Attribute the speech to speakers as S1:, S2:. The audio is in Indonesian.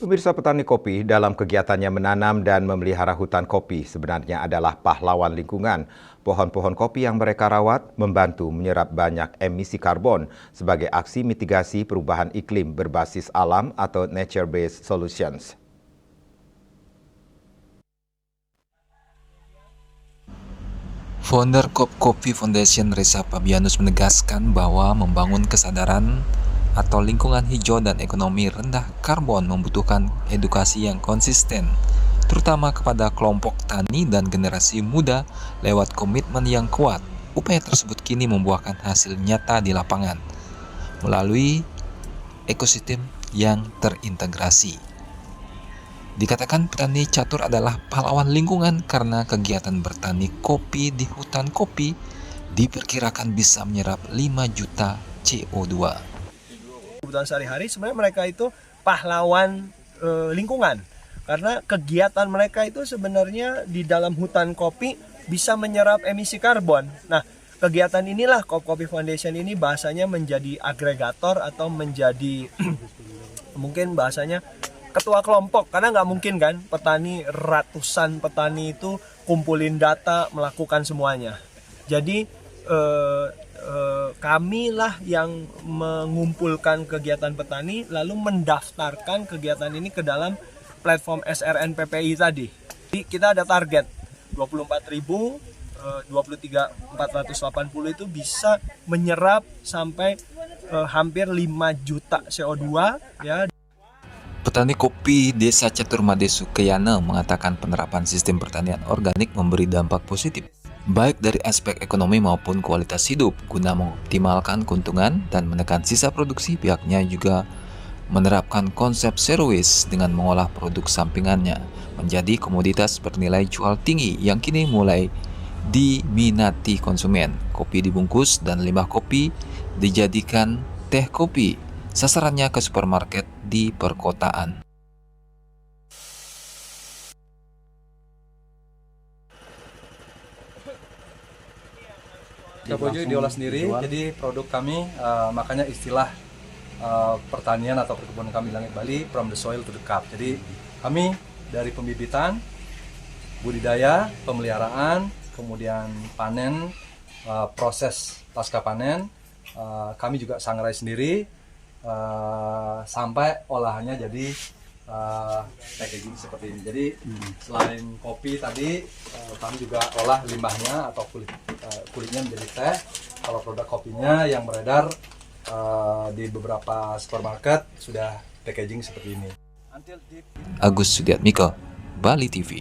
S1: Pemirsa, petani kopi dalam kegiatannya menanam dan memelihara hutan kopi sebenarnya adalah pahlawan lingkungan. Pohon-pohon kopi yang mereka rawat membantu menyerap banyak emisi karbon sebagai aksi mitigasi perubahan iklim berbasis alam atau nature-based solutions.
S2: Founder Kop Kopi Foundation Reza Fabianus menegaskan bahwa membangun kesadaran atau lingkungan hijau dan ekonomi rendah karbon membutuhkan edukasi yang konsisten, terutama kepada kelompok tani dan generasi muda lewat komitmen yang kuat. Upaya tersebut kini membuahkan hasil nyata di lapangan melalui ekosistem yang terintegrasi. Dikatakan petani catur adalah pahlawan lingkungan karena kegiatan bertani kopi di hutan kopi diperkirakan bisa menyerap 5 juta CO2.
S3: Kebutuhan sehari-hari sebenarnya mereka itu pahlawan lingkungan karena kegiatan mereka itu sebenarnya di dalam hutan kopi bisa menyerap emisi karbon. Nah, kegiatan inilah Kop Kopi Foundation ini bahasanya menjadi agregator atau menjadi mungkin bahasanya ketua kelompok, karena nggak mungkin kan petani, ratusan petani itu kumpulin data, melakukan semuanya. Jadi kamilah yang mengumpulkan kegiatan petani lalu mendaftarkan kegiatan ini ke dalam platform SRNPPI tadi. Jadi kita ada target 24.000, 23.480 itu bisa menyerap sampai hampir 5 juta CO2 ya.
S2: Petani kopi Desa Catur Madesu Keyana mengatakan penerapan sistem pertanian organik memberi dampak positif, baik dari aspek ekonomi maupun kualitas hidup. Guna mengoptimalkan keuntungan dan menekan sisa produksi, pihaknya juga menerapkan konsep zero waste dengan mengolah produk sampingannya menjadi komoditas bernilai jual tinggi yang kini mulai diminati konsumen. Kopi dibungkus dan limbah kopi dijadikan teh kopi. Sasarannya ke supermarket di perkotaan.
S4: Kabojo diolah sendiri, jadi produk kami makanya istilah pertanian atau perkebunan kami Langit Bali from the soil to the cup. Jadi kami dari pembibitan, budidaya, pemeliharaan, kemudian panen, proses pasca panen, kami juga sangrai sendiri sampai olahannya jadi packaging seperti ini. Jadi selain kopi tadi, kami juga olah limbahnya atau kulitnya menjadi teh. Kalau produk kopinya yang beredar di beberapa supermarket sudah packaging seperti ini.
S2: Agus Sudiatmiko, Bali TV.